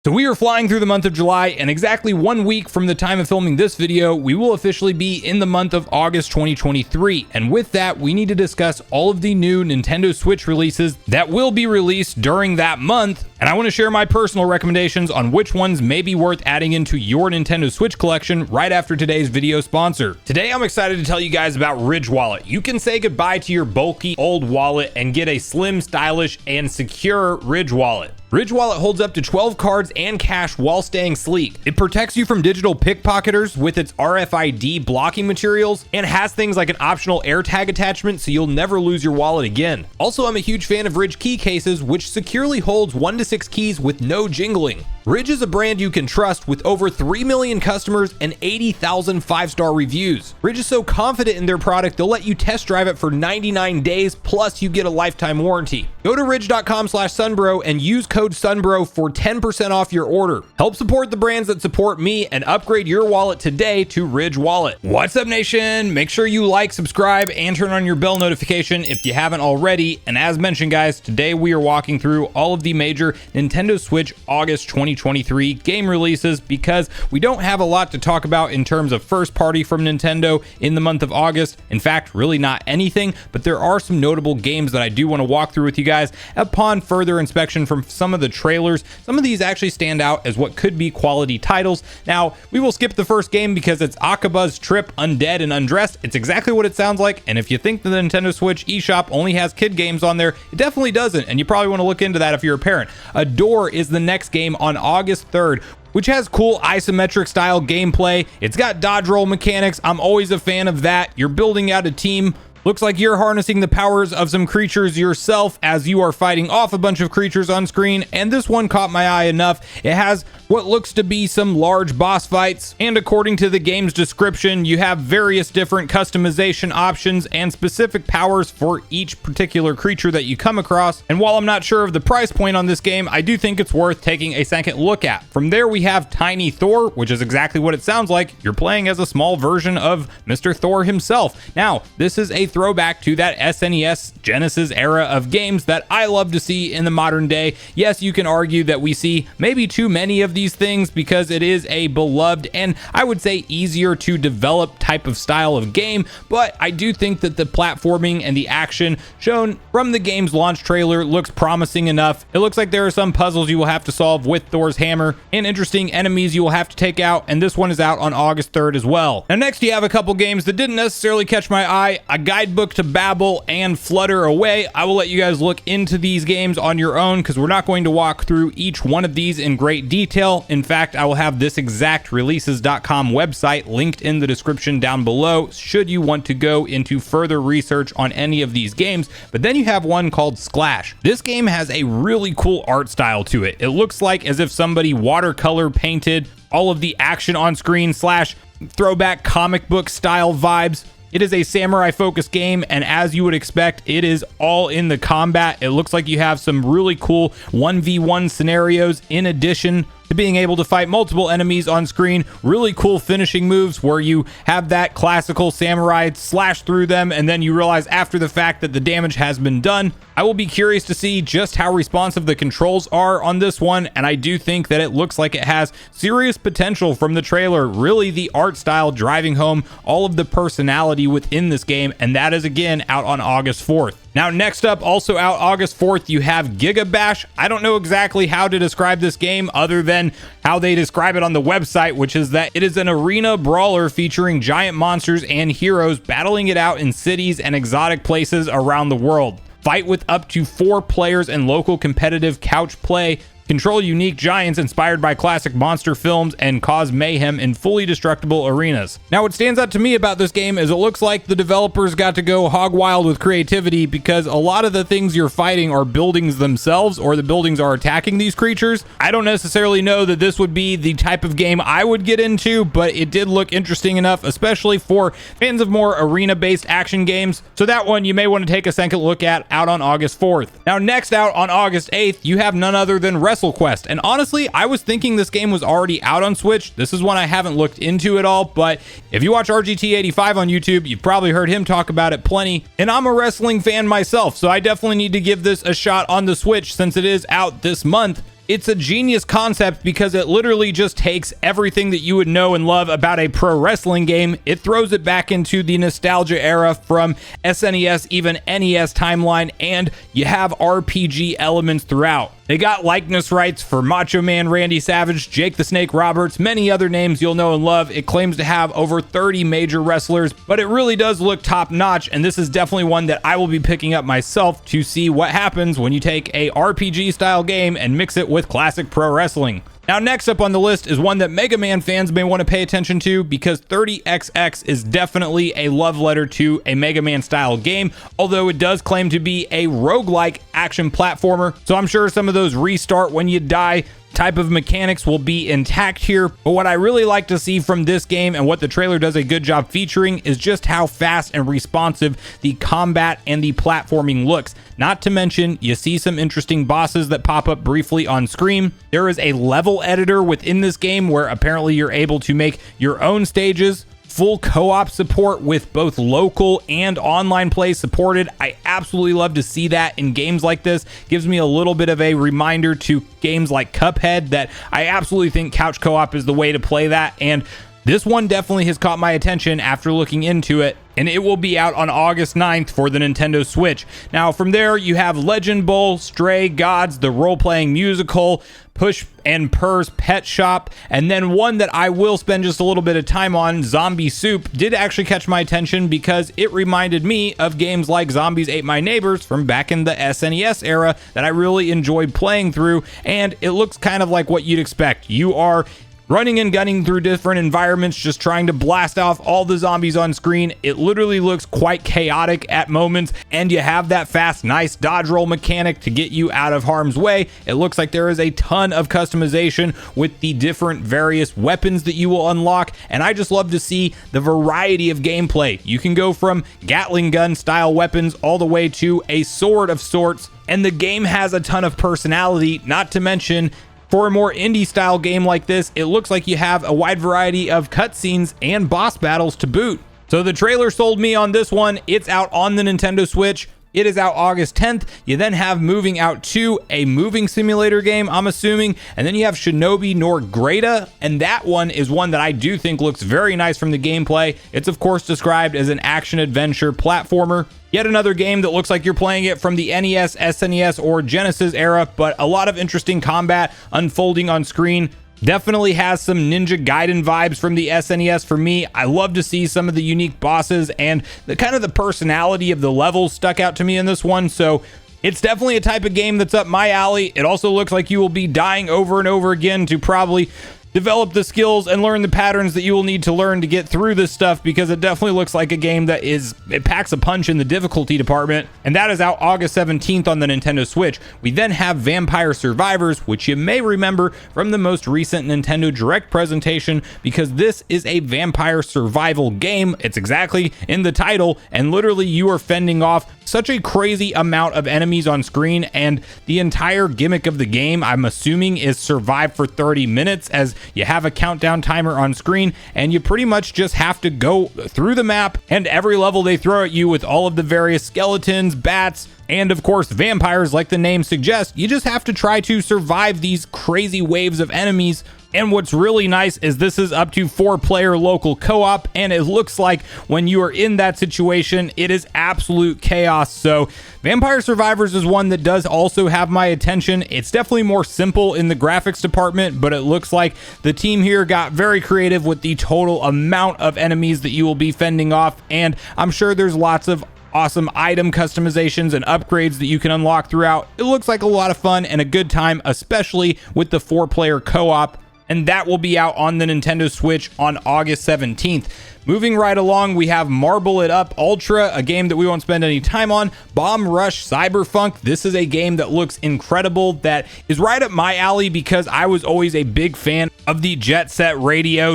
So we are flying through the month of July, and exactly 1 week from the time of filming this video, we will officially be in the month of August 2023. And with that, we need to discuss all of the new Nintendo Switch releases that will be released during that month. And I want to share my personal recommendations on which ones may be worth adding into your Nintendo Switch collection right after today's video sponsor. Today, I'm excited to tell you guys about Ridge Wallet. You can say goodbye to your bulky old wallet and get a slim, stylish, and secure Ridge Wallet. Ridge Wallet holds up to 12 cards and cash while staying sleek. It protects you from digital pickpocketers with its RFID blocking materials and has things like an optional AirTag attachment so you'll never lose your wallet again. Also, I'm a huge fan of Ridge key cases, which securely holds 1 to 6 keys with no jingling. Ridge is a brand you can trust with over 3 million customers and 80,000 5-star reviews. Ridge is so confident in their product, they'll let you test drive it for 99 days, plus you get a lifetime warranty. Go to ridge.com/sunbro and use code Sunbro for 10% off your order. Help support the brands that support me and upgrade your wallet today to Ridge Wallet. What's up, nation? Make sure you like, subscribe, and turn on your bell notification if you haven't already. And as mentioned, guys, today we are walking through all of the major Nintendo Switch August 2023 game releases because we don't have a lot to talk about in terms of first party from Nintendo in the month of August. In fact, really not anything, but there are some notable games that I do want to walk through with you guys upon further inspection from some of the trailers. Some of these actually stand out as what could be quality titles. Now, we will skip the first game because it's Akaba's Trip Undead and Undressed. It's exactly what it sounds like, and if you think the Nintendo Switch eShop only has kid games on there, it definitely doesn't, and you probably want to look into that if you're a parent. Adore is the next game on August 3rd, which has cool isometric style gameplay. It's got dodge roll mechanics. I'm always a fan of that. You're building out a team. Looks like you're harnessing the powers of some creatures yourself as you are fighting off a bunch of creatures on screen, and this one caught my eye enough. It has what looks to be some large boss fights, and according to the game's description, you have various different customization options and specific powers for each particular creature that you come across. And while I'm not sure of the price point on this game, I do think it's worth taking a second look at. From there, we have Tiny Thor, which is exactly what it sounds like. You're playing as a small version of Mr. Thor himself. Now, this is a throwback to that SNES Genesis era of games that I love to see in the modern day. Yes, you can argue that we see maybe too many of these things because it is a beloved and I would say easier to develop type of style of game, but I do think that the platforming and the action shown from the game's launch trailer looks promising enough. It looks like there are some puzzles you will have to solve with Thor's hammer and interesting enemies you will have to take out, and this one is out on August 3rd as well. Now next you have a couple games that didn't necessarily catch my eye, a guidebook to Babel and Flutter Away. I will let you guys look into these games on your own because we're not going to walk through each one of these in great detail. In fact, I will have this exact releases.com website linked in the description down below should you want to go into further research on any of these games. But then you have one called Splash. This game has a really cool art style to it. It looks like as if somebody watercolor painted all of the action on screen / throwback comic book style vibes. It is a samurai focused game, and as you would expect, it is all in the combat. It looks like you have some really cool 1v1 scenarios in addition to being able to fight multiple enemies on screen. Really cool finishing moves where you have that classical samurai slash through them and then you realize after the fact that the damage has been done. I will be curious to see just how responsive the controls are on this one, and I do think that it looks like it has serious potential from the trailer. Really the art style driving home all of the personality within this game, and that is again out on August 4th. Now next up, also out August 4th, you have Gigabash. I don't know exactly how to describe this game other than how they describe it on the website, which is that it is an arena brawler featuring giant monsters and heroes battling it out in cities and exotic places around the world. Fight with up to 4 players in local competitive couch play. Control unique giants inspired by classic monster films and cause mayhem in fully destructible arenas. Now, what stands out to me about this game is it looks like the developers got to go hog wild with creativity because a lot of the things you're fighting are buildings themselves, or the buildings are attacking these creatures. I don't necessarily know that this would be the type of game I would get into, but it did look interesting enough, especially for fans of more arena-based action games. So that one you may want to take a second look at, out on August 4th. Now, next out on August 8th, you have none other than Wrestle Quest. And honestly, I was thinking this game was already out on Switch. This is one I haven't looked into at all, but if you watch RGT85 on YouTube, you've probably heard him talk about it plenty. And I'm a wrestling fan myself, so I definitely need to give this a shot on the Switch since it is out this month. It's a genius concept because it literally just takes everything that you would know and love about a pro wrestling game. It throws it back into the nostalgia era from SNES, even NES timeline, and you have RPG elements throughout. They got likeness rights for Macho Man Randy Savage, Jake the Snake Roberts, many other names you'll know and love. It claims to have over 30 major wrestlers, but it really does look top notch, and this is definitely one that I will be picking up myself to see what happens when you take a RPG style game and mix it with classic pro wrestling. Now, next up on the list is one that Mega Man fans may want to pay attention to because 30XX is definitely a love letter to a Mega Man style game, although it does claim to be a roguelike action platformer. So I'm sure some of those restart when you die type of mechanics will be intact here, but what I really like to see from this game and what the trailer does a good job featuring is just how fast and responsive the combat and the platforming looks. Not to mention, you see some interesting bosses that pop up briefly on screen. There is a level editor within this game where apparently you're able to make your own stages. Full co-op support with both local and online play supported. I absolutely love to see that in games like this. Gives me a little bit of a reminder to games like Cuphead that I absolutely think couch co-op is the way to play that, and this one definitely has caught my attention after looking into it, and it will be out on August 9th for the Nintendo Switch. Now, from there, you have Legend Bowl, Stray Gods, the role-playing musical, Push and Purr's Pet Shop, and then one that I will spend just a little bit of time on, Zombie Soup, did actually catch my attention because it reminded me of games like Zombies Ate My Neighbors from back in the SNES era that I really enjoyed playing through, and it looks kind of like what you'd expect. You are running and gunning through different environments, just trying to blast off all the zombies on screen. It literally looks quite chaotic at moments, and you have that fast, nice dodge roll mechanic to get you out of harm's way. It looks like there is a ton of customization with the different various weapons that you will unlock, and I just love to see the variety of gameplay. You can go from Gatling gun style weapons all the way to a sword of sorts, and the game has a ton of personality, not to mention for a more indie style game like this, it looks like you have a wide variety of cutscenes and boss battles to boot. So the trailer sold me on this one. It's out on the Nintendo Switch. It is out August 10th. You then have Moving Out 2, a moving simulator game, I'm assuming. And then you have Shinobi nor Greta. And that one is one that I do think looks very nice from the gameplay. It's of course described as an action-adventure platformer. Yet another game that looks like you're playing it from the NES, SNES, or Genesis era, but a lot of interesting combat unfolding on screen. Definitely has some Ninja Gaiden vibes from the SNES for me. I love to see some of the unique bosses and the kind of the personality of the levels stuck out to me in this one. So it's definitely a type of game that's up my alley. It also looks like you will be dying over and over again to probably develop the skills and learn the patterns that you will need to learn to get through this stuff, because it definitely looks like a game that it packs a punch in the difficulty department, and that is out August 17th on the Nintendo Switch. We then have Vampire Survivors, which you may remember from the most recent Nintendo Direct presentation, because this is a vampire survival game. It's exactly in the title, and literally you are fending off such a crazy amount of enemies on screen, and the entire gimmick of the game, I'm assuming, is survive for 30 minutes, as you have a countdown timer on screen, and you pretty much just have to go through the map and every level they throw at you with all of the various skeletons, bats, and of course vampires, like the name suggests. You just have to try to survive these crazy waves of enemies. And what's really nice is this is up to 4-player local co-op, and it looks like when you are in that situation, it is absolute chaos. So Vampire Survivors is one that does also have my attention. It's definitely more simple in the graphics department, but it looks like the team here got very creative with the total amount of enemies that you will be fending off, and I'm sure there's lots of awesome item customizations and upgrades that you can unlock throughout. It looks like a lot of fun and a good time, especially with the 4-player co-op. And that will be out on the Nintendo Switch on August 17th. Moving right along, we have Marble It Up Ultra, a game that we won't spend any time on. Bomb Rush Cyberfunk. This is a game that looks incredible, that is right up my alley because I was always a big fan of the Jet Set Radio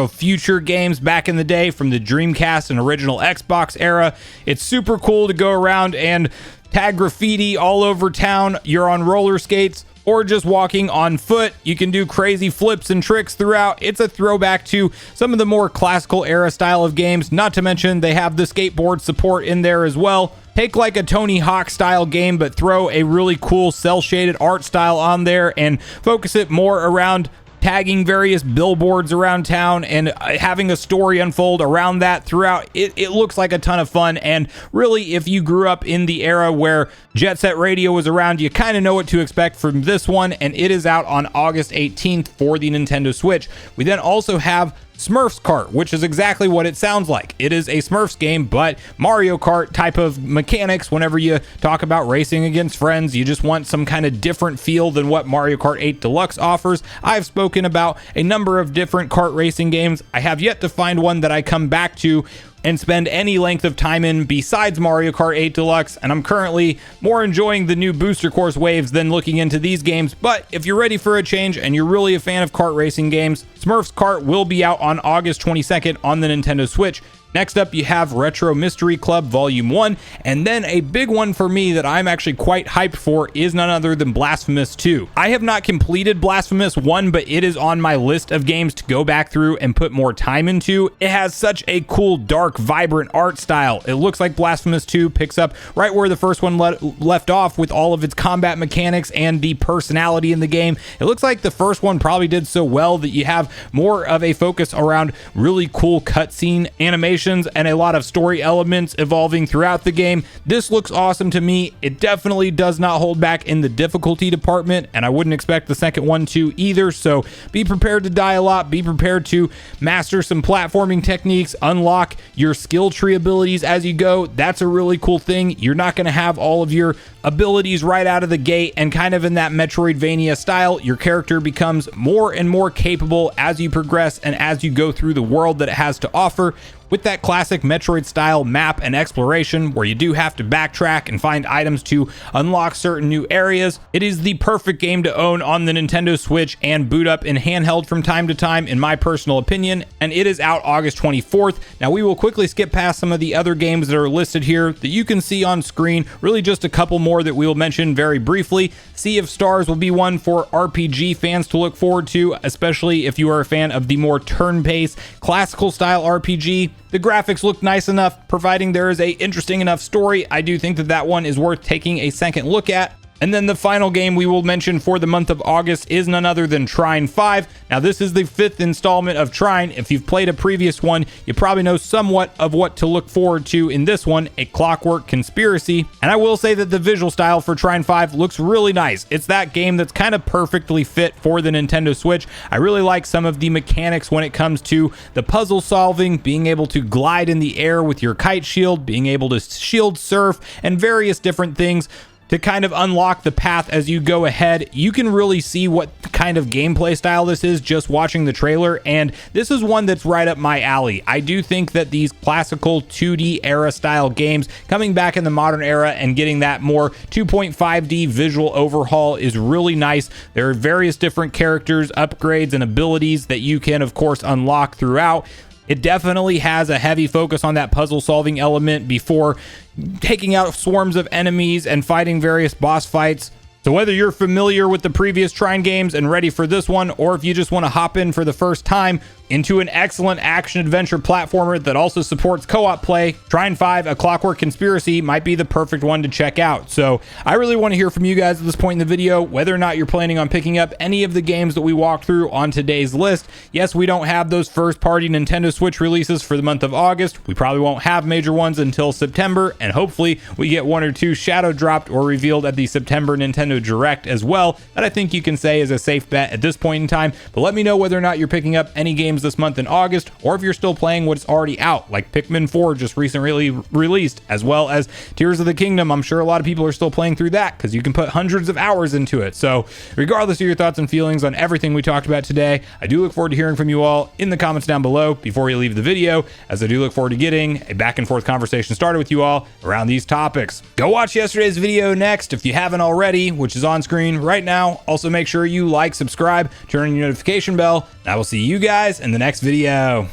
Future games back in the day from the Dreamcast and original Xbox era. It's super cool to go around and tag graffiti all over town. You're on roller skates, or just walking on foot. You can do crazy flips and tricks throughout. It's a throwback to some of the more classical era style of games, not to mention they have the skateboard support in there as well. Take like a Tony Hawk style game, but throw a really cool cel shaded art style on there and focus it more around tagging various billboards around town and having a story unfold around that throughout. It looks like a ton of fun, and really, if you grew up in the era where Jet Set Radio was around, you kind of know what to expect from this one, and it is out on August 18th for the Nintendo Switch. We then also have Smurfs Cart, which is exactly what it sounds like. It is a Smurfs game, but Mario Kart type of mechanics. Whenever you talk about racing against friends, you just want some kind of different feel than what Mario Kart 8 Deluxe offers. I've spoken about a number of different kart racing games. I have yet to find one that I come back to and spend any length of time in besides Mario Kart 8 Deluxe, and I'm currently more enjoying the new booster course waves than looking into these games. But if you're ready for a change and you're really a fan of kart racing games, Smurfs Cart will be out on August 22nd on the Nintendo Switch. Next up, you have Retro Mystery Club Volume 1, and then a big one for me that I'm actually quite hyped for is none other than Blasphemous 2. I have not completed Blasphemous 1, but it is on my list of games to go back through and put more time into. It has such a cool, dark, vibrant art style. It looks like Blasphemous 2 picks up right where the first one left off with all of its combat mechanics and the personality in the game. It looks like the first one probably did so well that you have more of a focus around really cool cutscene animation and a lot of story elements evolving throughout the game. This looks awesome to me. It definitely does not hold back in the difficulty department, and I wouldn't expect the second one to either, so be prepared to die a lot. Be prepared to master some platforming techniques, unlock your skill tree abilities as you go. That's a really cool thing. You're not going to have all of your abilities right out of the gate, and kind of in that Metroidvania style, your character becomes more and more capable as you progress and as you go through the world that it has to offer, with that classic Metroid style map and exploration where you do have to backtrack and find items to unlock certain new areas. It is the perfect game to own on the Nintendo Switch and boot up in handheld from time to time, in my personal opinion, and it is out August 24th. Now we will quickly skip past some of the other games that are listed here that you can see on screen, really just a couple more that we will mention very briefly. Sea of Stars will be one for RPG fans to look forward to, especially if you are a fan of the more turn-based classical style RPG. The graphics look nice enough, providing there is a interesting enough story. I do think that that one is worth taking a second look at. And then the final game we will mention for the month of August is none other than Trine 5. Now, this is the 5th installment of Trine. If you've played a previous one, you probably know somewhat of what to look forward to in this one, A Clockwork Conspiracy. And I will say that the visual style for Trine 5 looks really nice. It's that game that's kind of perfectly fit for the Nintendo Switch. I really like some of the mechanics when it comes to the puzzle solving, being able to glide in the air with your kite shield, being able to shield surf, and various different things to kind of unlock the path as you go ahead. You can really see what kind of gameplay style this is just watching the trailer, and this is one that's right up my alley. I do think that these classical 2D era style games coming back in the modern era and getting that more 2.5D visual overhaul is really nice. There are various different characters, upgrades, and abilities that you can, of course, unlock throughout. It definitely has a heavy focus on that puzzle solving element before taking out swarms of enemies and fighting various boss fights. So whether you're familiar with the previous Trine games and ready for this one, or if you just want to hop in for the first time into an excellent action-adventure platformer that also supports co-op play, Trine 5, A Clockwork Conspiracy might be the perfect one to check out. So I really want to hear from you guys at this point in the video, whether or not you're planning on picking up any of the games that we walked through on today's list. Yes, we don't have those first-party Nintendo Switch releases for the month of August. We probably won't have major ones until September, and hopefully we get one or two shadow dropped or revealed at the September Nintendo Direct as well, that I think you can say is a safe bet at this point in time. But let me know whether or not you're picking up any games this month in August, or if you're still playing what's already out, like Pikmin 4 just recently released, as well as Tears of the Kingdom. I'm sure a lot of people are still playing through that because you can put hundreds of hours into it. So regardless of your thoughts and feelings on everything we talked about today, I do look forward to hearing from you all in the comments down below before you leave the video, as I do look forward to getting a back and forth conversation started with you all around these topics. Go watch yesterday's video next if you haven't already, which is on screen right now. Also make sure you like, subscribe, turn on your notification bell, and I will see you guys in the next video.